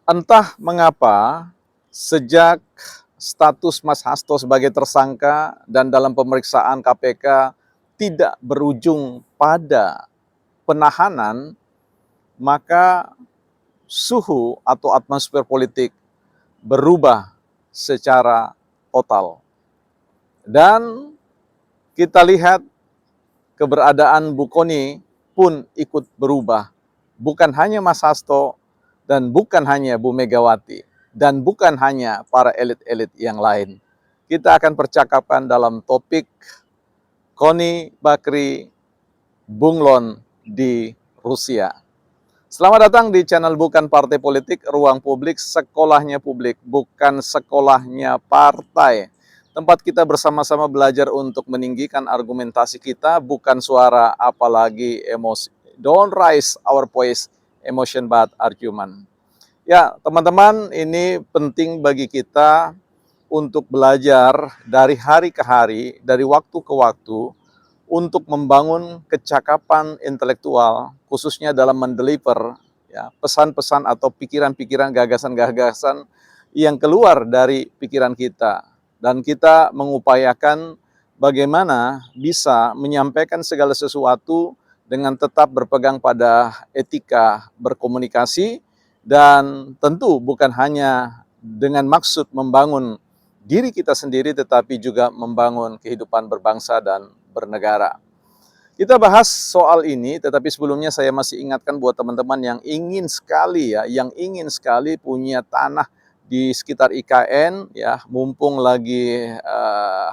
Entah mengapa, sejak status Mas Hasto sebagai tersangka dan dalam pemeriksaan KPK tidak berujung pada penahanan, maka suhu atau atmosfer politik berubah secara total. Dan kita lihat keberadaan Bu Kony pun ikut berubah. Bukan hanya Mas Hasto dan bukan hanya Bu Megawati dan bukan hanya para elit-elit yang lain. Kita akan percakapan dalam topik Kony Bakri bunglon di Rusia. Selamat datang di channel Bukan Partai Politik, ruang publik, sekolahnya publik, bukan sekolahnya partai. Tempat kita bersama-sama belajar untuk meninggikan argumentasi kita, bukan suara apalagi emosi. Don't raise our voice, emotion but argument. Ya, teman-teman, ini penting bagi kita untuk belajar dari hari ke hari, dari waktu ke waktu, untuk membangun kecakapan intelektual, khususnya dalam mendeliver ya, pesan-pesan atau pikiran-pikiran, gagasan-gagasan yang keluar dari pikiran kita. Dan kita mengupayakan bagaimana bisa menyampaikan segala sesuatu dengan tetap berpegang pada etika berkomunikasi, dan tentu bukan hanya dengan maksud membangun diri kita sendiri, tetapi juga membangun kehidupan berbangsa dan bernegara. Kita bahas soal ini, tetapi sebelumnya saya masih ingatkan buat teman-teman yang ingin sekali punya tanah di sekitar IKN ya, mumpung lagi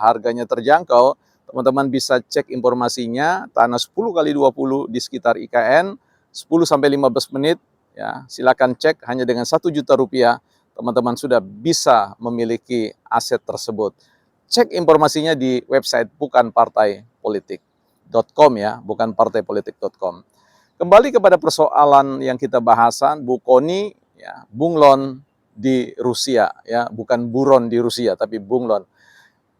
harganya terjangkau, teman-teman bisa cek informasinya, tanah 10 kali 20 di sekitar IKN, 10 sampai 15 menit ya, silakan cek, hanya dengan 1 juta rupiah teman-teman sudah bisa memiliki aset tersebut. Cek informasinya di website bukanpartaipolitik.com ya, bukanpartaipolitik.com. Kembali kepada persoalan yang kita bahasan, Bu Kony ya, bunglon di Rusia ya, bukan buron di Rusia tapi bunglon.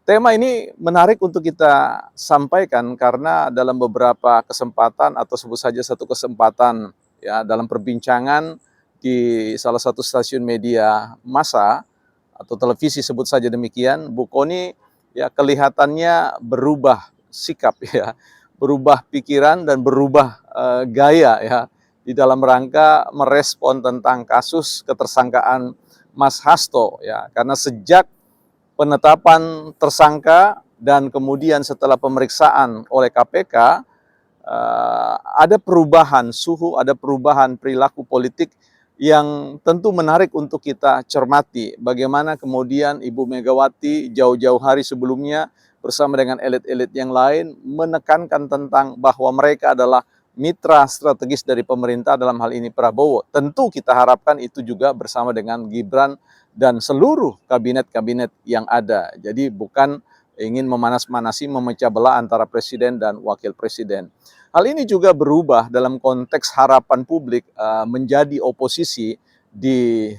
Tema ini menarik untuk kita sampaikan karena dalam beberapa kesempatan atau sebut saja satu kesempatan ya, dalam perbincangan di salah satu stasiun media massa atau televisi sebut saja demikian, Bu Kony ya kelihatannya berubah sikap ya, berubah pikiran dan berubah gaya ya di dalam rangka merespon tentang kasus ketersangkaan Mas Hasto ya, karena sejak penetapan tersangka dan kemudian setelah pemeriksaan oleh KPK ada perubahan suhu, ada perubahan perilaku politik yang tentu menarik untuk kita cermati. Bagaimana kemudian Ibu Megawati jauh-jauh hari sebelumnya bersama dengan elit-elit yang lain menekankan tentang bahwa mereka adalah mitra strategis dari pemerintah, dalam hal ini Prabowo. Tentu kita harapkan itu juga bersama dengan Gibran dan seluruh kabinet-kabinet yang ada. Jadi bukan ingin memanas-manasi, memecah belah antara presiden dan wakil presiden. Hal ini juga berubah dalam konteks harapan publik menjadi oposisi di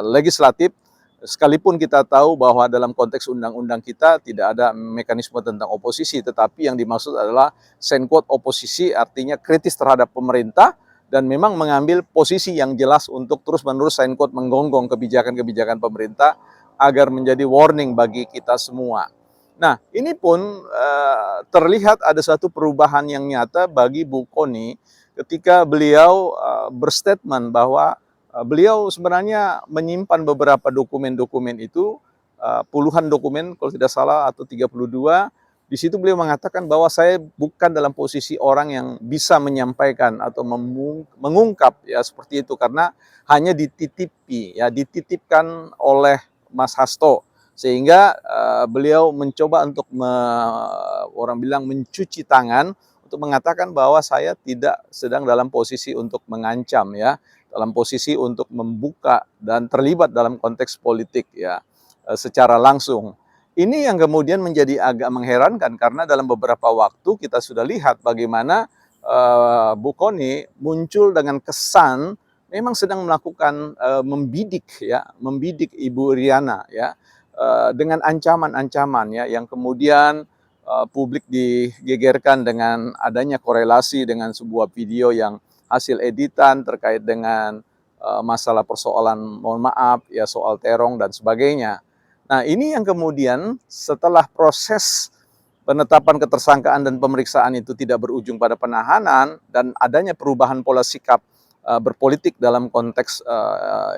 legislatif, sekalipun kita tahu bahwa dalam konteks undang-undang kita tidak ada mekanisme tentang oposisi, tetapi yang dimaksud adalah quote oposisi, artinya kritis terhadap pemerintah dan memang mengambil posisi yang jelas untuk terus-menerus quote menggonggong kebijakan-kebijakan pemerintah agar menjadi warning bagi kita semua. Nah, ini pun terlihat ada satu perubahan yang nyata bagi Bu Kony ketika beliau berstatement bahwa beliau sebenarnya menyimpan beberapa dokumen-dokumen itu, puluhan dokumen kalau tidak salah atau 32. Di situ beliau mengatakan bahwa saya bukan dalam posisi orang yang bisa menyampaikan atau mengungkap ya seperti itu, karena hanya dititipi ya, dititipkan oleh Mas Hasto, sehingga beliau mencoba untuk orang bilang mencuci tangan untuk mengatakan bahwa saya tidak sedang dalam posisi untuk mengancam ya, dalam posisi untuk membuka dan terlibat dalam konteks politik ya secara langsung. Ini yang kemudian menjadi agak mengherankan karena dalam beberapa waktu kita sudah lihat bagaimana Bu Kony muncul dengan kesan memang sedang melakukan membidik ya, membidik Ibu Iriana ya, dengan ancaman-ancaman ya, yang kemudian publik digegerkan dengan adanya korelasi dengan sebuah video yang hasil editan terkait dengan masalah persoalan mohon maaf ya soal terong dan sebagainya. Nah, ini yang kemudian setelah proses penetapan ketersangkaan dan pemeriksaan itu tidak berujung pada penahanan dan adanya perubahan pola sikap berpolitik dalam konteks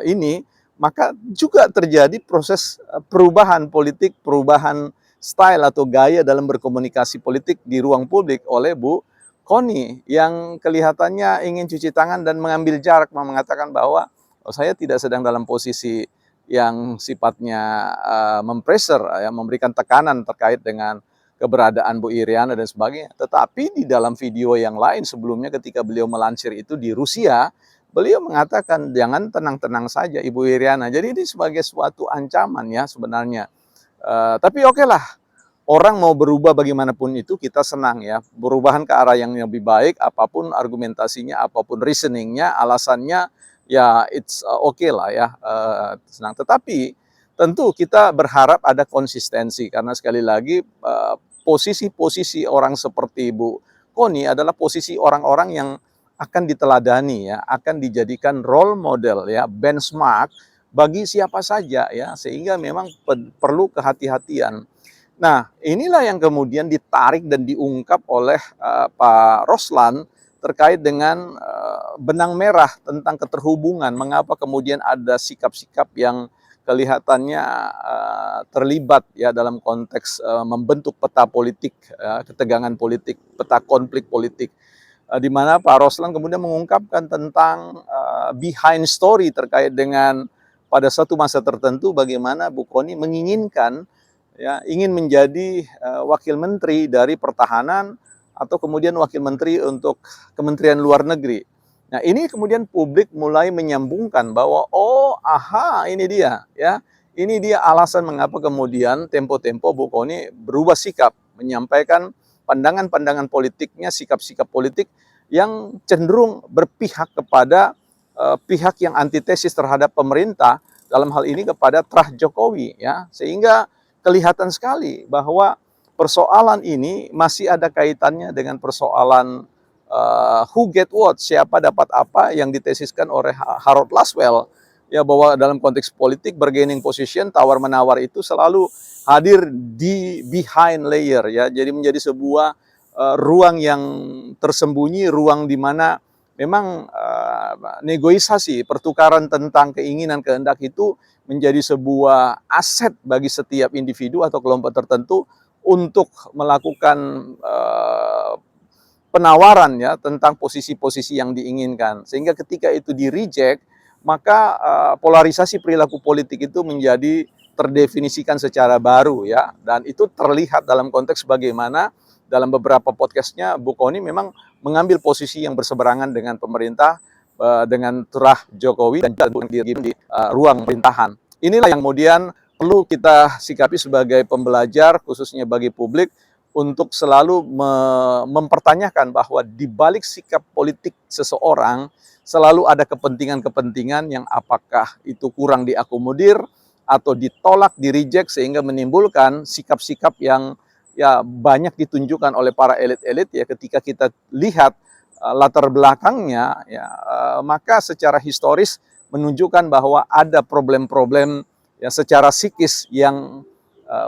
ini, maka juga terjadi proses perubahan politik, perubahan style atau gaya dalam berkomunikasi politik di ruang publik oleh Bu Kony yang kelihatannya ingin cuci tangan dan mengambil jarak, mengatakan bahwa oh, saya tidak sedang dalam posisi yang sifatnya mempressure, ya, memberikan tekanan terkait dengan keberadaan Bu Iriana dan sebagainya. Tetapi di dalam video yang lain sebelumnya ketika beliau melansir itu di Rusia, beliau mengatakan jangan tenang-tenang saja Ibu Iriana. Jadi ini sebagai suatu ancaman ya sebenarnya. Tapi oke lah, orang mau berubah bagaimanapun itu kita senang ya. Perubahan ke arah yang lebih baik, apapun argumentasinya, apapun reasoningnya, alasannya, ya it's okay lah ya, senang. Tetapi tentu kita berharap ada konsistensi karena sekali lagi posisi-posisi orang seperti Bu Kony adalah posisi orang-orang yang akan diteladani ya, akan dijadikan role model ya, benchmark bagi siapa saja ya, sehingga memang perlu kehati-hatian. Nah, inilah yang kemudian ditarik dan diungkap oleh Pak Roslan terkait dengan benang merah tentang keterhubungan, mengapa kemudian ada sikap-sikap yang kelihatannya terlibat ya dalam konteks membentuk peta politik, ketegangan politik, peta konflik politik, di mana Pak Roslan kemudian mengungkapkan tentang behind story terkait dengan pada suatu masa tertentu bagaimana Bu Kony menginginkan ya ingin menjadi wakil menteri dari pertahanan atau kemudian wakil menteri untuk Kementerian Luar Negeri. Nah, ini kemudian publik mulai menyambungkan bahwa oh, aha, ini dia ya. Ini dia alasan mengapa kemudian tempo-tempo Bu Kony berubah sikap, menyampaikan pandangan-pandangan politiknya, sikap-sikap politik yang cenderung berpihak kepada pihak yang antitesis terhadap pemerintah, dalam hal ini kepada Trah Jokowi ya. Sehingga kelihatan sekali bahwa persoalan ini masih ada kaitannya dengan persoalan who get what, siapa dapat apa yang ditesiskan oleh Harold Laswell, ya bahwa dalam konteks politik bargaining position, tawar-menawar itu selalu hadir di behind layer ya, jadi menjadi sebuah ruang yang tersembunyi, ruang di mana memang negosiasi, pertukaran tentang keinginan kehendak itu menjadi sebuah aset bagi setiap individu atau kelompok tertentu untuk melakukan penawaran ya tentang posisi-posisi yang diinginkan. Sehingga ketika itu di-reject, maka polarisasi perilaku politik itu menjadi terdefinisikan secara baru ya. Dan itu terlihat dalam konteks bagaimana dalam beberapa podcastnya Bu Kony memang mengambil posisi yang berseberangan dengan pemerintah, dengan Trah Jokowi dan di ruang pemerintahan. Inilah yang kemudian perlu kita sikapi sebagai pembelajar khususnya bagi publik untuk selalu mempertanyakan bahwa di balik sikap politik seseorang selalu ada kepentingan-kepentingan yang apakah itu kurang diakomodir atau ditolak, di-reject sehingga menimbulkan sikap-sikap yang ya banyak ditunjukkan oleh para elit-elit ya ketika kita lihat latar belakangnya ya maka secara historis menunjukkan bahwa ada problem-problem ya secara psikis yang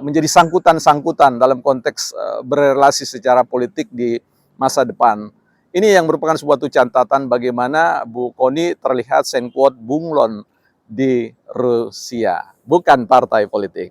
menjadi sangkutan-sangkutan dalam konteks berrelasi secara politik di masa depan. Ini yang merupakan suatu catatan bagaimana Bu Kony terlihat quote bunglon di Rusia, bukan partai politik.